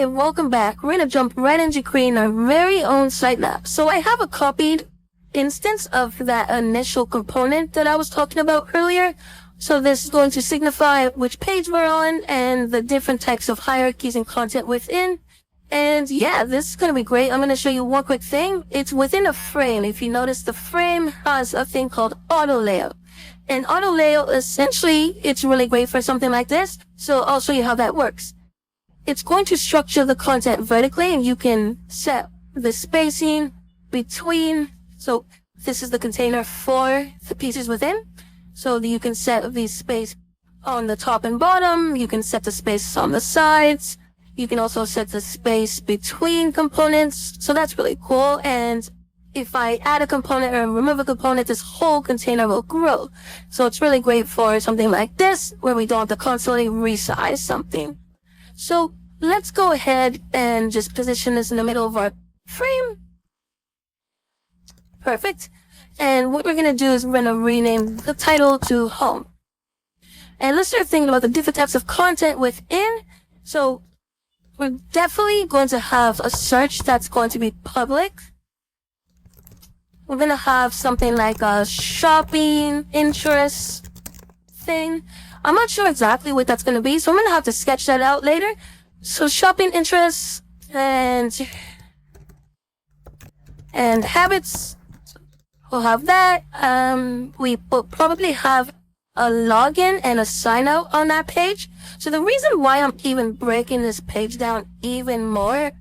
Hey, welcome back. We're gonna jump right into creating our very own sitemap. So I have a copied instance of that initial component that I was talking about earlier. So this is going to signify which page we're on and the different types of hierarchies and content within. And yeah, this is going to be great. I'm going to show you one quick thing. It's within a frame. If you notice, the frame has a thing called auto layout. And auto layout, essentially, it's really great for something like this. So I'll show you how that works. It's going to structure the content vertically, and you can set the spacing between. So this is the container for the pieces within. So you can set the space on the top and bottom. You can set the space on the sides. You can also set the space between components. So that's really cool. And if I add a component or remove a component, this whole container will grow. So it's really great for something like this, where we don't have to constantly resize something. So let's go ahead and just position this in the middle of our frame. Perfect. And what we're going to do is we're going to rename the title to home. And let's start thinking about the different types of content within. So we're definitely going to have a search that's going to be public. We're going to have something like a shopping interest thing. I'm not sure exactly what that's going to be, so I'm going to have to sketch that out later. So shopping interests and habits. We'll have that. We will probably have a login and a sign out on that page. So the reason why I'm even breaking this page down even more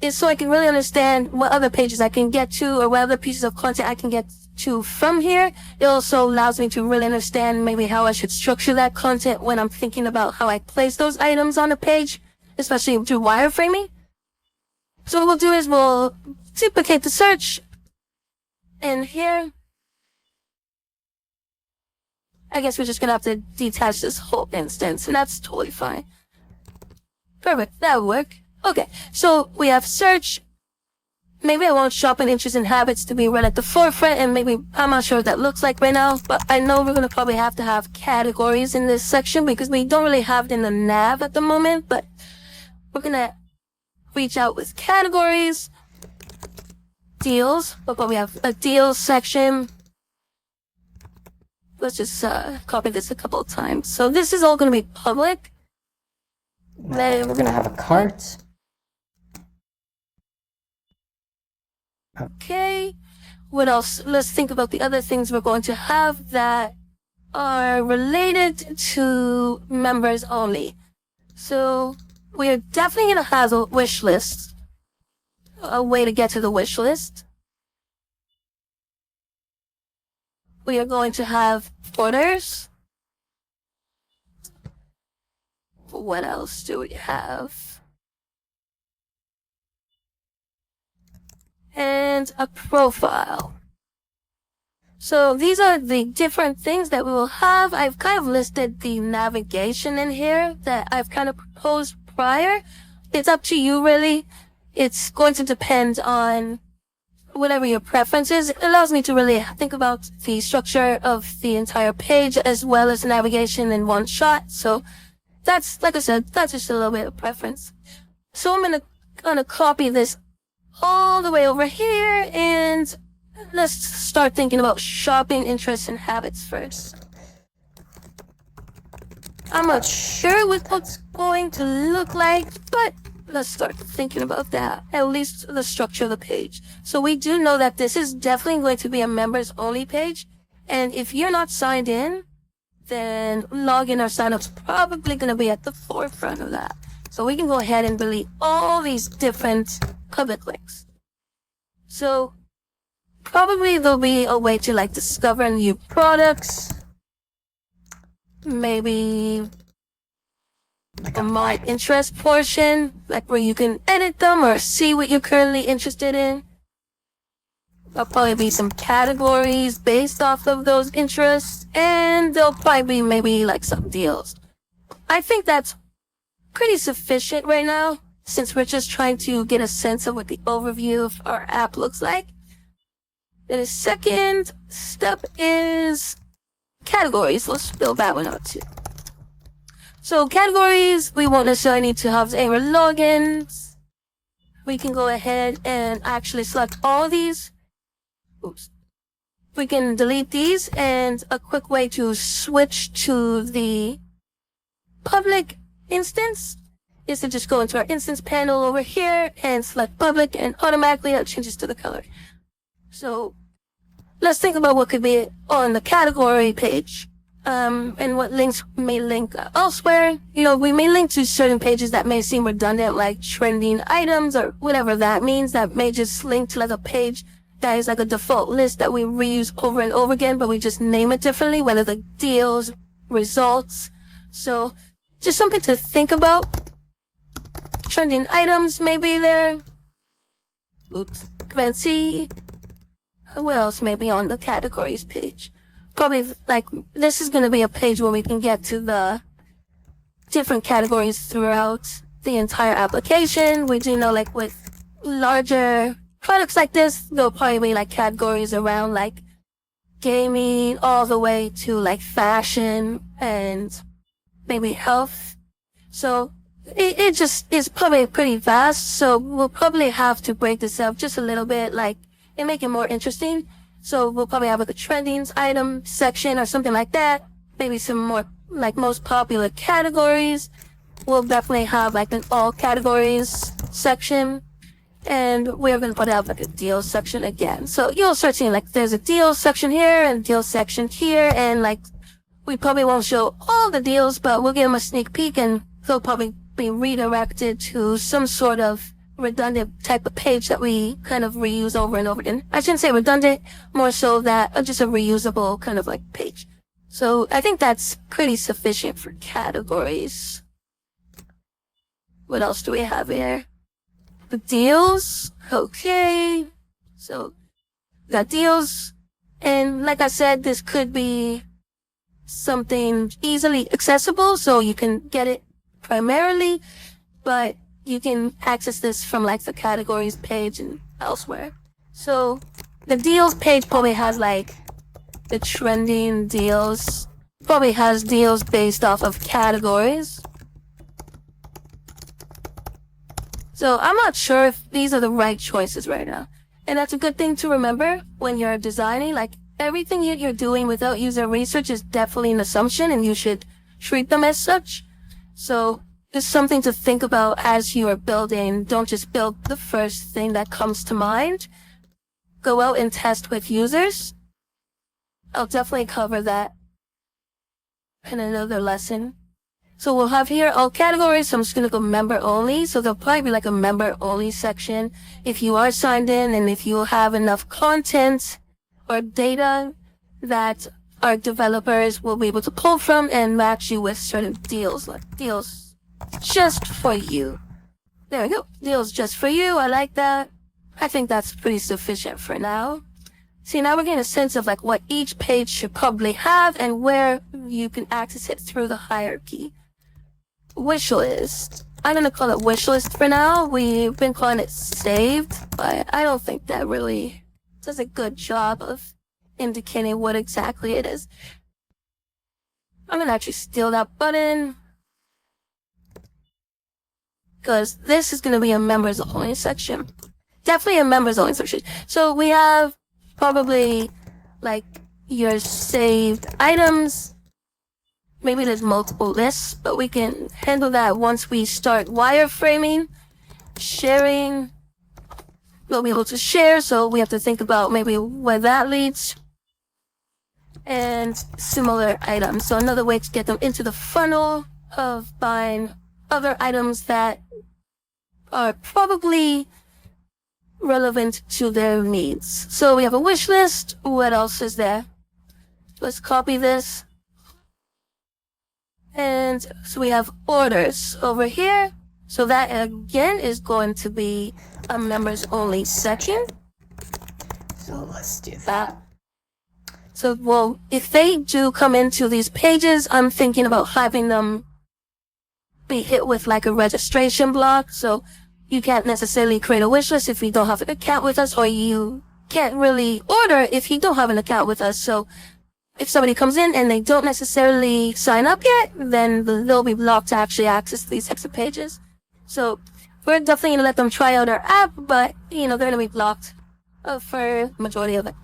is so I can really understand what other pages I can get to, or what other pieces of content I can get to from here. It also allows me to really understand maybe how I should structure that content when I'm thinking about how I place those items on a page, especially through wireframing. So what we'll do is we'll duplicate the search. And here, I guess we're just gonna have to detach this whole instance, and that's totally fine. Perfect, that'll work. Okay, so we have search. Maybe I want shopping interests and habits to be right at the forefront, and maybe, I'm not sure what that looks like right now, but I know we're gonna probably have to have categories in this section because we don't really have it in the nav at the moment, but we're gonna reach out with categories. Deals. But we have a deals section. Let's just copy this a couple of times. So this is all going to be public. Then we're going to have a cart. Okay. What else? Let's think about the other things we're going to have that are related to members only. So we're definitely going to have a wish list. A way to get to the wish list. We are going to have orders. What else do we have? And a profile. So these are the different things that we will have. I've kind of listed the navigation in here that I've kind of proposed prior. It's up to you, really. It's going to depend on whatever your preference is. It allows me to really think about the structure of the entire page as well as the navigation in one shot. So that's, like I said, that's just a little bit of preference. So I'm gonna copy this all the way over here, and let's start thinking about shopping interests and habits first. I'm not sure what it's going to look like, but let's start thinking about that, at least the structure of the page. So we do know that this is definitely going to be a members only page. And if you're not signed in, then login or sign up's probably going to be at the forefront of that. So we can go ahead and delete all these different public links. So probably there'll be a way to like discover new products. Maybe like a my interest portion, like where you can edit them or see what you're currently interested in. There'll probably be some categories based off of those interests, and there'll probably be maybe like some deals. I think that's pretty sufficient right now, since we're just trying to get a sense of what the overview of our app looks like. Then the second step is categories. Let's build that one out too. So categories, we won't necessarily need to have error logins. We can go ahead and actually select all of these. Oops. We can delete these, and a quick way to switch to the public instance is to just go into our instance panel over here and select public, and automatically it changes to the color. So let's think about what could be on the category page, and what links may link elsewhere. We may link to certain pages that may seem redundant, like trending items or whatever that means, that may just link to like a page that is like a default list that we reuse over and over again, but we just name it differently, whether the deals, results. So just something to think about. Trending items may be there. Oops. Command C. What else may be on the categories page? Probably like this is going to be a page where we can get to the different categories throughout the entire application. We do know like with larger products like this, there'll probably be like categories around like gaming all the way to like fashion and maybe health. So it just is probably pretty vast. So we'll probably have to break this up just a little bit, like, and make it more interesting. So we'll probably have like a trendings item section or something like that. Maybe some more like most popular categories. We'll definitely have like an all categories section. And we're going to put out like a deals section again. So you'll start seeing like there's a deals section here and deals section here. And like we probably won't show all the deals, but we'll give them a sneak peek and they'll probably be redirected to some sort of redundant type of page that we kind of reuse over and over again. I shouldn't say redundant, more so that just a reusable kind of like page. So I think that's pretty sufficient for categories. What else do we have here? The deals. Okay. So got deals. And like I said, this could be something easily accessible, so you can get it primarily, but you can access this from like the categories page and elsewhere. So the deals page probably has like the trending deals, probably has deals based off of categories. So I'm not sure if these are the right choices right now. And that's a good thing to remember when you're designing. Like everything you're doing without user research is definitely an assumption, and you should treat them as such. So just something to think about as you are building. Don't just build the first thing that comes to mind. Go out and test with users. I'll definitely cover that in another lesson. So we'll have here all categories. So I'm just going to go member only. So there'll probably be like a member only section. If you are signed in and if you have enough content or data that our developers will be able to pull from and match you with certain deals, like deals just for you. There we go. Deals just for you. I like that. I think that's pretty sufficient for now. See, now we're getting a sense of like what each page should probably have and where you can access it through the hierarchy. Wish list. I'm going to call it wish list for now. We've been calling it saved, but I don't think that really does a good job of indicating what exactly it is. I'm going to actually steal that button, because this is going to be a members only section. Definitely a members only section. So we have probably like your saved items. Maybe there's multiple lists, but we can handle that once we start wireframing. Sharing. We'll be able to share, so we have to think about maybe where that leads. And similar items. So another way to get them into the funnel of buying other items that are probably relevant to their needs. So we have a wish list. What else is there? Let's copy this. And so we have orders over here. So that again is going to be a members only section. So let's do that. So, well, if they do come into these pages, I'm thinking about having them be hit with like a registration block. So you can't necessarily create a wish list if you don't have an account with us, or you can't really order if you don't have an account with us. So if somebody comes in and they don't necessarily sign up yet, then they'll be blocked to actually access these types of pages. So we're definitely gonna let them try out our app, but they're gonna be blocked for majority of it.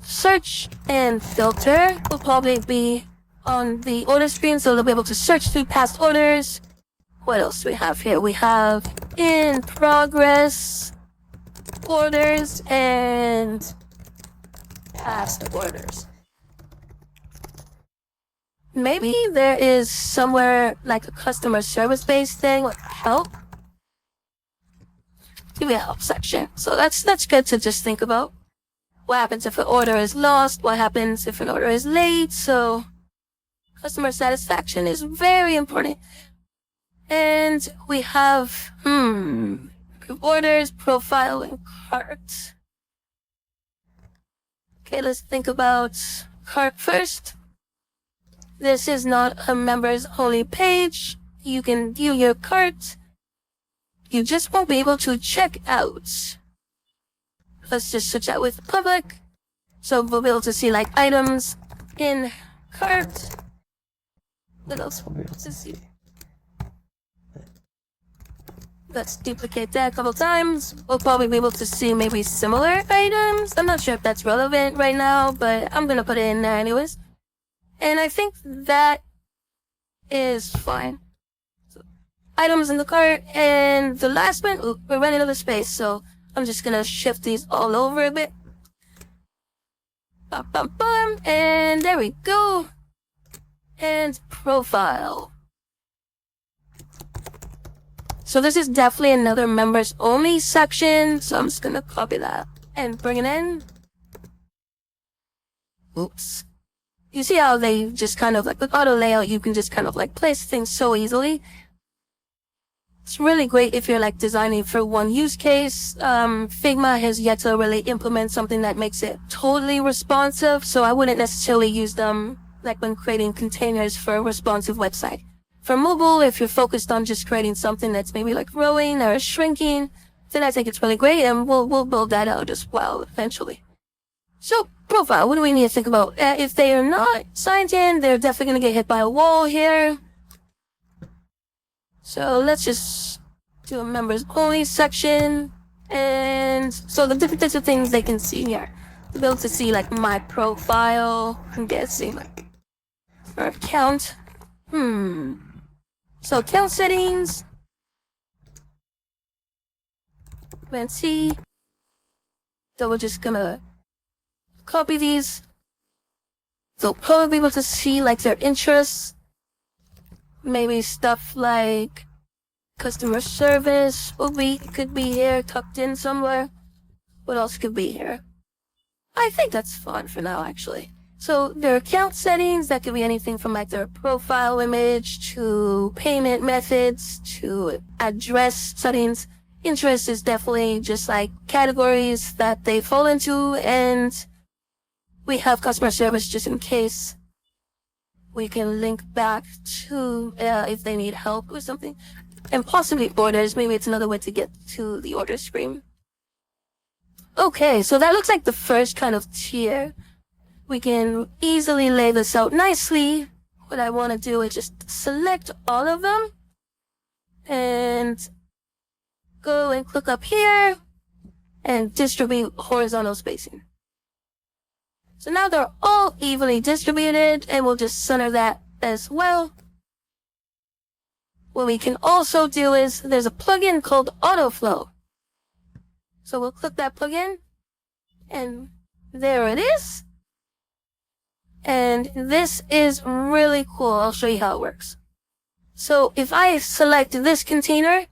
Search and filter will probably be on the order screen, so they'll be able to search through past orders. What else do we have here? We have in progress orders and past orders. Maybe there is somewhere like a customer service based thing with help. Give me a help section. So that's good to just think about. What happens if an order is lost? What happens if an order is late? So customer satisfaction is very important. And we have orders, profile, and cart. Okay, let's think about cart first. This is not a members only page. You can view your cart. You just won't be able to check out. Let's just switch out with the public. So we'll be able to see like items in cart. What else will we be able to see? Let's duplicate that a couple times. We'll probably be able to see maybe similar items. I'm not sure if that's relevant right now, but I'm gonna put it in there anyways. And I think that is fine. So, items in the cart, and the last one, we're running out of space, so I'm just gonna shift these all over a bit. Bum, bum, bum, and there we go. And profile. So this is definitely another members only section, so I'm just gonna copy that and bring it in. Oops. You see how they just kind of like with auto layout, you can just kind of like place things so easily. It's really great if you're like designing for one use case. Figma has yet to really implement something that makes it totally responsive, so I wouldn't necessarily use them like when creating containers for a responsive website. For mobile, if you're focused on just creating something that's maybe like growing or shrinking, then I think it's really great, and we'll build that out as well eventually. So, profile, what do we need to think about? If they are not signed in, they're definitely going to get hit by a wall here. So let's just do a members only section. And so the different types of things they can see here. They'll be able to see like my profile, I'm guessing like, or account. So account settings. Let's see. So we're just gonna copy these. They'll probably be able to see like their interests. Maybe stuff like customer service could be here, tucked in somewhere. What else could be here? I think that's fun for now, actually. So their account settings, that could be anything from like their profile image to payment methods to address settings. Interest is definitely just like categories that they fall into, and we have customer service just in case we can link back to if they need help with something. And possibly orders, maybe it's another way to get to the order screen. Okay, so that looks like the first kind of tier. We can easily lay this out nicely. What I want to do is just select all of them and go and click up here and distribute horizontal spacing. So now they're all evenly distributed, and we'll just center that as well. What we can also do is there's a plugin called Autoflow. So we'll click that plugin, and there it is. And this is really cool. I'll show you how it works. So if I select this container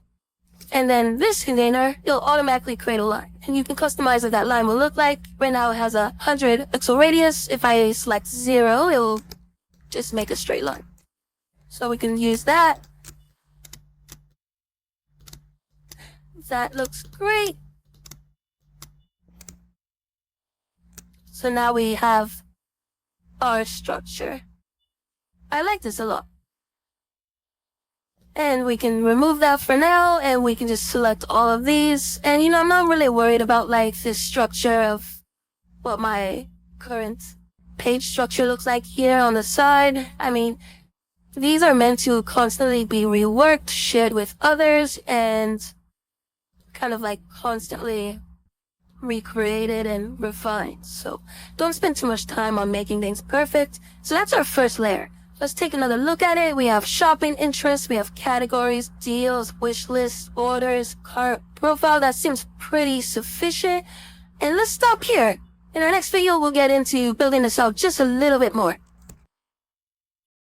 and then this container, it'll automatically create a line. And you can customize what that line will look like. Right now it has a 100 pixel radius. If I select 0, it'll just make a straight line. So we can use that. That looks great. So now we have our structure. I like this a lot. And we can remove that for now, and we can just select all of these. And I'm not really worried about like this structure of what my current page structure looks like here on the side. I mean, these are meant to constantly be reworked, shared with others, and kind of like constantly recreated and refined. So don't spend too much time on making things perfect. So that's our first layer. Let's take another look at it. We have shopping interests, we have categories, deals, wish lists, orders, cart profile. That seems pretty sufficient. And let's stop here. In our next video, we'll get into building this out just a little bit more.